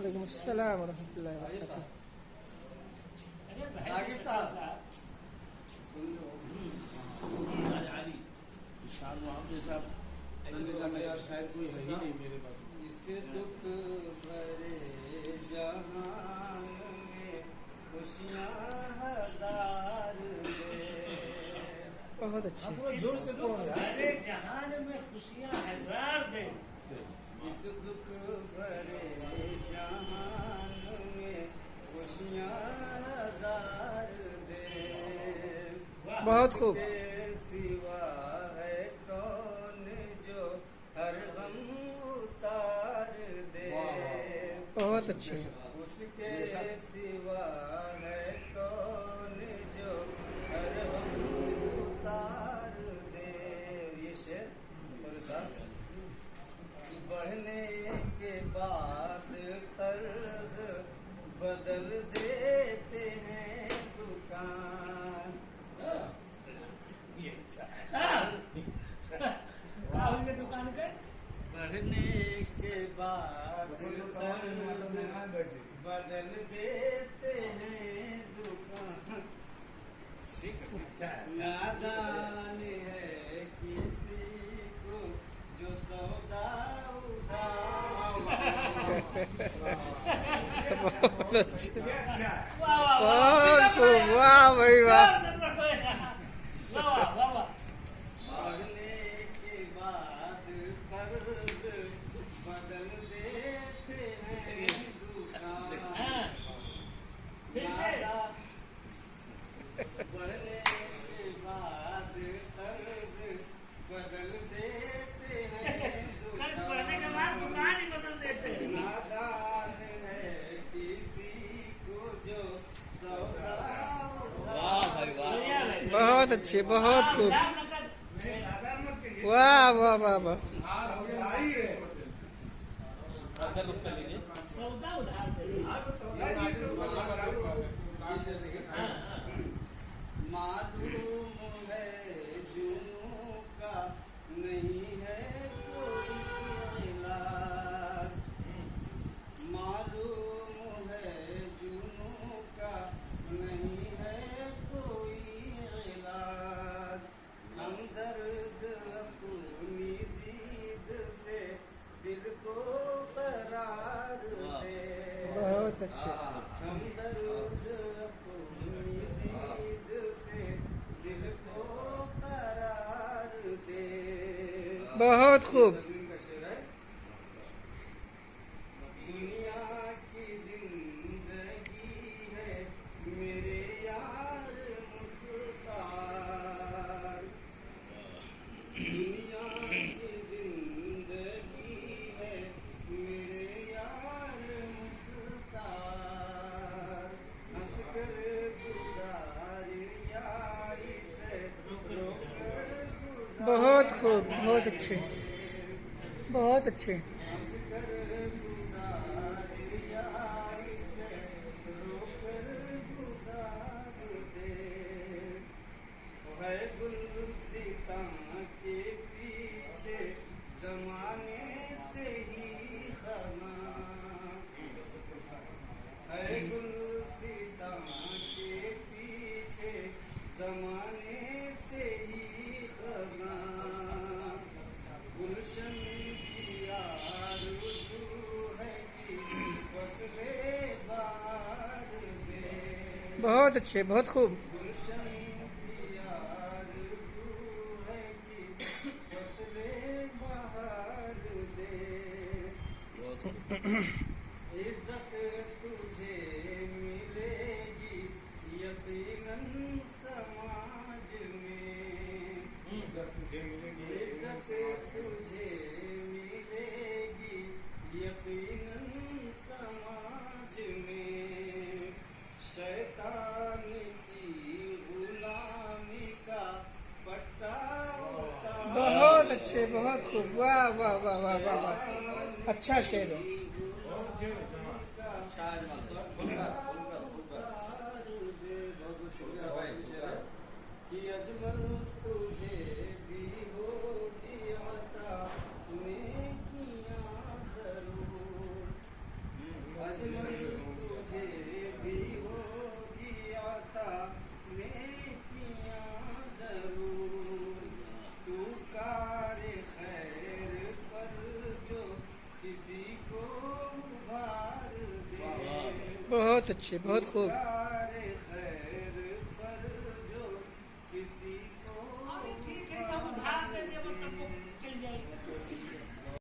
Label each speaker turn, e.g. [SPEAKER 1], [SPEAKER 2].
[SPEAKER 1] वालेकुम अस्सलाम वरहमतुल्लाहि वबरकातुहू।
[SPEAKER 2] शायद कोई है ही नहीं मेरे पास।
[SPEAKER 3] इस दुख भरे जहान में खुशियाँ हजार दे।
[SPEAKER 1] बहुत अच्छे।
[SPEAKER 2] जोर से बोलो यार।
[SPEAKER 4] भरे जहान में खुशियाँ हजार दे।
[SPEAKER 3] इस दुख भरे जहान में खुशियाँ हजार दे।
[SPEAKER 1] बहुत खूब।
[SPEAKER 3] उसके सिवा है कौन जो हर गम उतार दे।
[SPEAKER 1] बहुत अच्छे।
[SPEAKER 3] उसके सिवा है कौन जो हर गम उतार दे। ये शेर तुलसीदास। बढ़ने के बाद कर्ज बदल देते हैं दुकान।
[SPEAKER 4] दुकान के
[SPEAKER 3] बढ़ने के बाद कर्ज बदल देते हैं दुकान। नादान है किसी को जो सौदा उधार।
[SPEAKER 1] बहुत अच्छे। बहुत खूब। वाह भाई वाह।
[SPEAKER 3] बढ़ने के बाद कर्ज बदल देते हैं दुकान। बढ़ने के बाद कर्ज बदल देते हैं
[SPEAKER 4] कर्ज बढ़ने के बाद दुकान ही बदल देते हैं।
[SPEAKER 3] नादान है किसी को जो सौदा
[SPEAKER 1] बहुत अच्छे। बहुत खूब। वाह वाह वाह वाह।
[SPEAKER 4] सौदा उधार दे।
[SPEAKER 3] मालूम है जुनून का नहीं है कोई इलाज। मालूम है जुनून का नहीं है कोई इलाज। हमदर्द अपनी दीद से दिल को करार दे।
[SPEAKER 1] बहुत अच्छे।
[SPEAKER 3] हमदर्द अपनी दीद से दिल को करार दे।
[SPEAKER 1] बहुत खूब।
[SPEAKER 3] दुनिया की जिंदगी है मेरे यार मुख्तार। दुनिया की जिंदगी है मेरे यार मुख्तार। हंस कर गुजार यारी से रोकर गुजार।
[SPEAKER 1] बहुत खूब। बहुत अच्छे। बहुत अच्छे।
[SPEAKER 3] है गुलसिता के पीछे जमाने से ही खमा। है गुलसिता के पीछे जमाने से ही खमा। गुलशन की आरज़ू है कि फसले बार दे।
[SPEAKER 1] बहुत अच्छे। बहुत खूब।
[SPEAKER 3] गुलशन की आरज़ू है कि फसले बहार दे। इज्जत तुझे मिलेगी यकीनन समाज में। इज्जत तुझे मिलेगी यकीनन समाज में। शैतान की गुलामी का पट्टा उतार।
[SPEAKER 1] बहुत अच्छे। बहुत खूब। वाह वाह वाह वाह वाह वाह। अच्छा शेर है।
[SPEAKER 3] कि अजमल तुझे भी होगी अता नेकियां जरूर।
[SPEAKER 1] बहुत अच्छे, बहुत खूब।